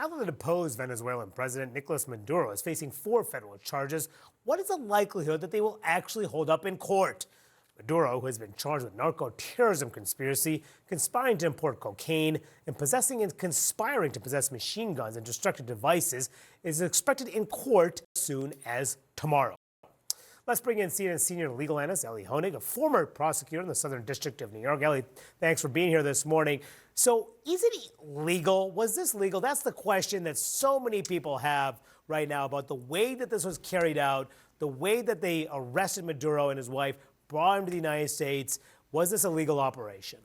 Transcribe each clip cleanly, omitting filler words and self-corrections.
Now that the deposed Venezuelan president Nicolas Maduro is facing 4 federal charges, what is the likelihood that they will actually hold up in court? Maduro, who has been charged with narco-terrorism conspiracy, conspiring to import cocaine, and possessing and conspiring to possess machine guns and destructive devices, is expected in court as soon as tomorrow. Let's bring in CNN senior legal analyst Elie Honig, a former prosecutor in the Southern District of New York. Elie, thanks for being here this morning. So is it legal? Was this legal? That's the question that so many people have right now about the way that this was carried out, the way that they arrested Maduro and his wife, brought him to the United States. Was this a legal operation?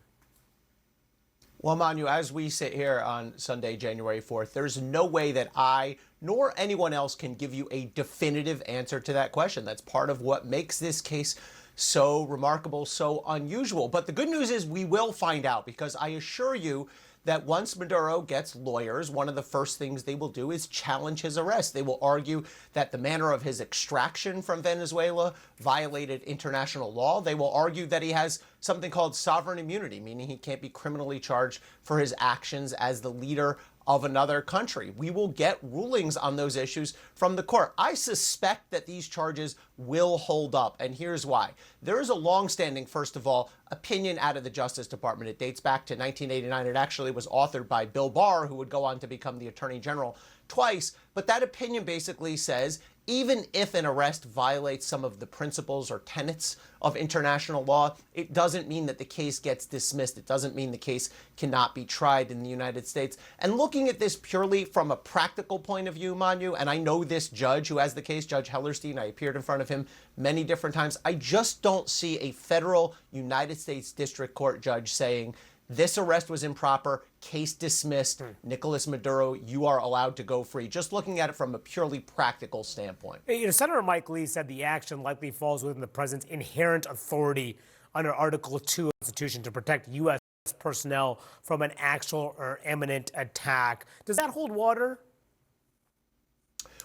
Well, Manu, as we sit here on Sunday, January 4th, there's no way that I nor anyone else can give you a definitive answer to that question. That's part of what makes this case so remarkable, so unusual. But the good news is we will find out, because I assure you that once Maduro gets lawyers, one of the first things they will do is challenge his arrest. They will argue that the manner of his extraction from Venezuela violated international law. They will argue that he has something called sovereign immunity, meaning he can't be criminally charged for his actions as the leader of another country. We will get rulings on those issues from the court. I suspect that these charges will hold up, and here's why. There is a longstanding, first of all, opinion out of the Justice Department. It dates back to 1989. It actually was authored by Bill Barr, who would go on to become the Attorney General twice. But that opinion basically says, even if an arrest violates some of the principles or tenets of international law, it doesn't mean that the case gets dismissed. It doesn't mean the case cannot be tried in the United States. And looking at this purely from a practical point of view, Manu, and I know this judge who has the case, Judge Hellerstein, I appeared in front of him many different times. I just don't see a federal United States District Court judge saying, this arrest was improper, case dismissed, Nicolas Maduro, you are allowed to go free. Just looking at it from a purely practical standpoint. Senator Mike Lee said the action likely falls within the president's inherent authority under Article 2 of the Constitution to protect U.S. personnel from an actual or imminent attack. Does that hold water?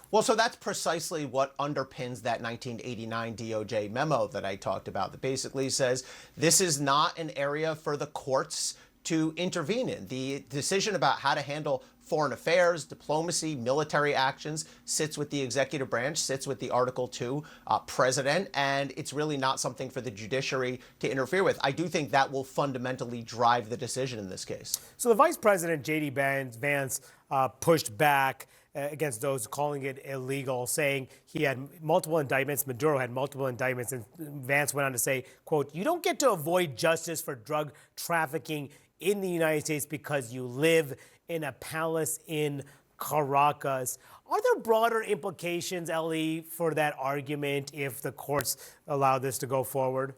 Well, so that's precisely what underpins that 1989 DOJ memo that I talked about, that basically says this is not an area for the courts to intervene in. The decision about how to handle foreign affairs, diplomacy, military actions sits with the executive branch, sits with the Article 2 president, and it's really not something for the judiciary to interfere with. I do think that will fundamentally drive the decision in this case. So the vice president, J.D. Vance, pushed back against those calling it illegal, saying he had multiple indictments. Maduro had multiple indictments. And Vance went on to say, quote, you don't get to avoid justice for drug trafficking in the United States because you live in a palace in Caracas. Are there broader implications, Elie, for that argument if the courts allow this to go forward?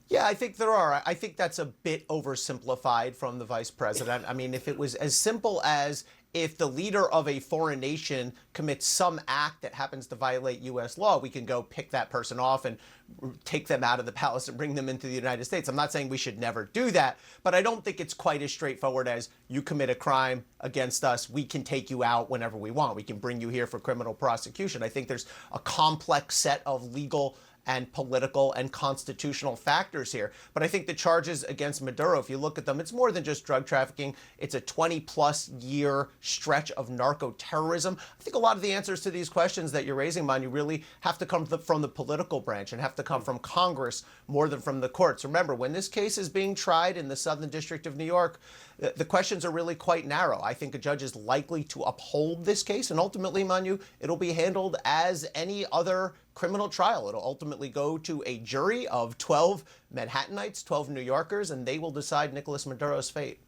Yeah, I think there are. I think that's a bit oversimplified from the vice president. I mean, if it was as simple as if the leader of a foreign nation commits some act that happens to violate U.S. law, we can go pick that person off and take them out of the palace and bring them into the United States. I'm not saying we should never do that, but I don't think it's quite as straightforward as you commit a crime against us, we can take you out whenever we want. We can bring you here for criminal prosecution. I think there's a complex set of legal and political and constitutional factors here. But I think the charges against Maduro, if you look at them, it's more than just drug trafficking. It's a 20-plus year stretch of narco-terrorism. I think a lot of the answers to these questions that you're raising, Manu, really have to come from the political branch and have to come from Congress more than from the courts. Remember, when this case is being tried in the Southern District of New York, the questions are really quite narrow. I think a judge is likely to uphold this case, and ultimately, Manu, it'll be handled as any other criminal trial. It'll ultimately go to a jury of 12 Manhattanites, 12 New Yorkers, and they will decide Nicolas Maduro's fate.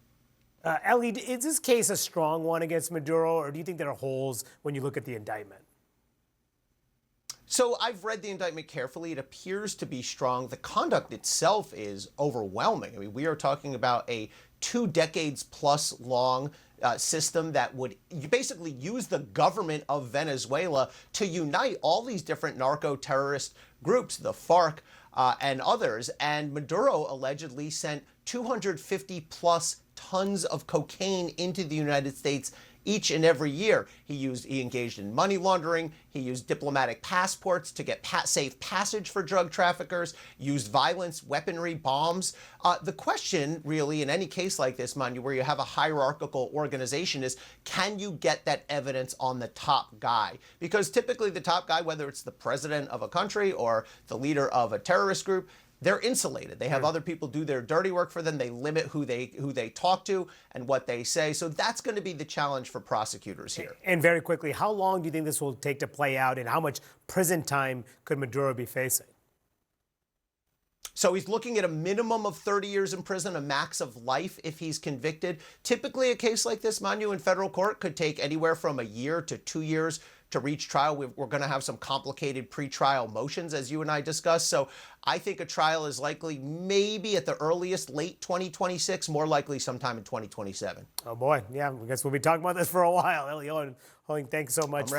Elie, is this case a strong one against Maduro, or do you think there are holes when you look at the indictment? So I've read the indictment carefully. It appears to be strong. The conduct itself is overwhelming. I mean, we are talking about a 2 decades plus long system that would basically use the government of Venezuela to unite all these different narco-terrorist groups, the FARC and others. And Maduro allegedly sent 250 plus tons of cocaine into the United States each and every year. He engaged in money laundering. He used diplomatic passports to get safe passage for drug traffickers, used violence, weaponry, bombs. The question really in any case like this, Manu, where you have a hierarchical organization is, can you get that evidence on the top guy? Because typically the top guy, whether it's the president of a country or the leader of a terrorist group, they're insulated. They have other people do their dirty work for them. They limit who they talk to and what they say. So that's going to be the challenge for prosecutors here. And very quickly, how long do you think this will take to play out, and how much prison time could Maduro be facing? So he's looking at a minimum of 30 years in prison, a max of life if he's convicted. Typically, a case like this, Manu, in federal court could take anywhere from a year to 2 years to reach trial. We're going to have some complicated pretrial motions, as you and I discussed. So I think a trial is likely maybe at the earliest late 2026, more likely sometime in 2027. Oh, boy. Yeah, I guess we'll be talking about this for a while. Ellie Hoeing, thanks so much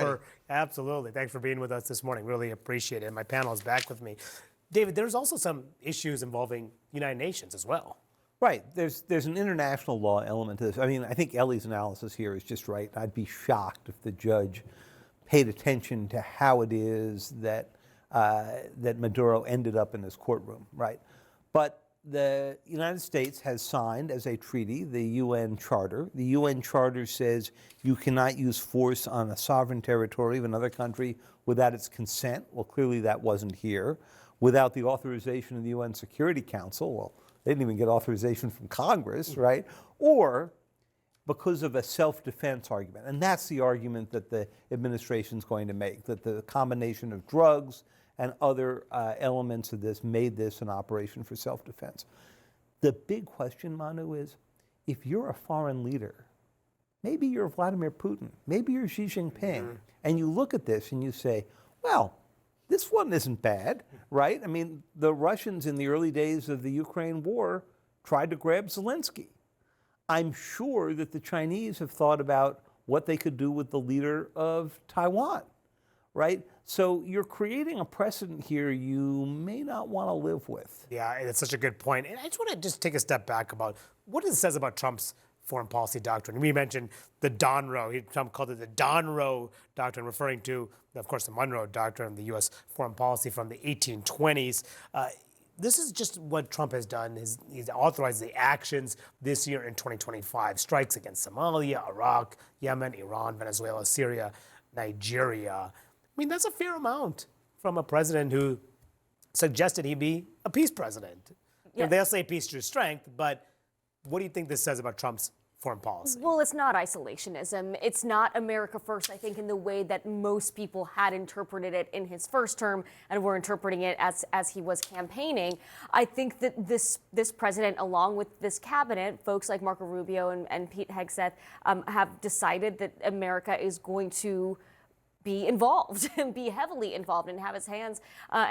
absolutely. Thanks for being with us this morning. Really appreciate it. My panel is back with me. David, there's also some issues involving United Nations as well. Right. There's an international law element to this. I mean, I think Ellie's analysis here is just right. I'd be shocked if the judge paid attention to how it is that that Maduro ended up in this courtroom, right? But the United States has signed as a treaty the UN Charter. The UN Charter says you cannot use force on a sovereign territory of another country without its consent. Well, clearly that wasn't here. Without the authorization of the UN Security Council. Well, they didn't even get authorization from Congress, right? Or because of a self-defense argument. And that's the argument that the administration's going to make, that the combination of drugs and other elements of this made this an operation for self-defense. The big question, Manu, is if you're a foreign leader, maybe you're Vladimir Putin, maybe you're Xi Jinping, and you look at this and you say, well, this one isn't bad, right? I mean, the Russians in the early days of the Ukraine war tried to grab Zelensky. I'm sure that the Chinese have thought about what they could do with the leader of Taiwan, right? So you're creating a precedent here you may not want to live with. Yeah, it's such a good point. And I just want to take a step back about what it says about Trump's foreign policy doctrine. We mentioned the Donroe. Trump called it the Donroe Doctrine, referring to, of course, the Monroe Doctrine, the U.S. foreign policy from the 1820s. This is just what Trump has done. He's authorized the actions this year in 2025. Strikes against Somalia, Iraq, Yemen, Iran, Venezuela, Syria, Nigeria. I mean, that's a fair amount from a president who suggested he be a peace president. You know, they'll say peace through strength, but what do you think this says about Trump's foreign policy? Well, it's not isolationism. It's not America first, I think, in the way that most people had interpreted it in his first term and were interpreting it as he was campaigning. I think that this president, along with this cabinet, folks like Marco Rubio and Pete Hegseth, have decided that America is going to be involved and be heavily involved and have his hands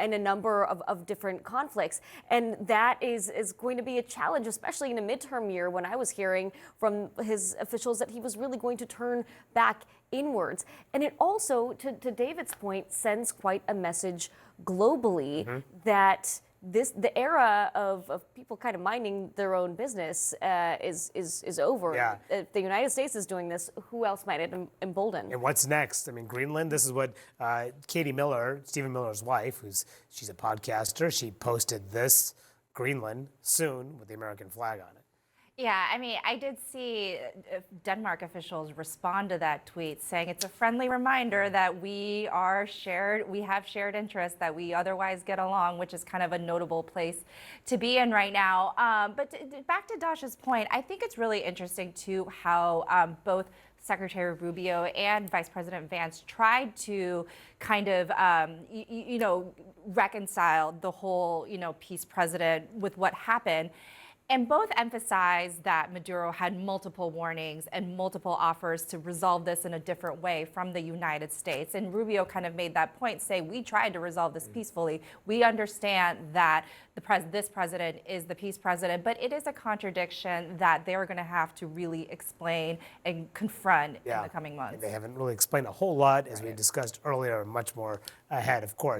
in a number of different conflicts. And that is going to be a challenge, especially in a midterm year when I was hearing from his officials that he was really going to turn back inwards. And it also, to David's point, sends quite a message globally that the era of people kind of minding their own business is over. Yeah. If the United States is doing this, who else might it embolden? And what's next? I mean, Greenland, this is what Katie Miller, Stephen Miller's wife, she's a podcaster, she posted this, Greenland, soon, with the American flag on it. Yeah, I mean, I did see Denmark officials respond to that tweet saying it's a friendly reminder that we have shared interests, that we otherwise get along, which is kind of a notable place to be in right now. But back to Dash's point, I think it's really interesting too how both Secretary Rubio and Vice President Vance tried to kind of, reconcile the whole, peace president with what happened. And both emphasized that Maduro had multiple warnings and multiple offers to resolve this in a different way from the United States. And Rubio kind of made that point, say, we tried to resolve this peacefully. We understand that this president is the peace president, but it is a contradiction that they're going to have to really explain and confront in the coming months. And they haven't really explained a whole lot, as we discussed earlier, much more ahead, of course.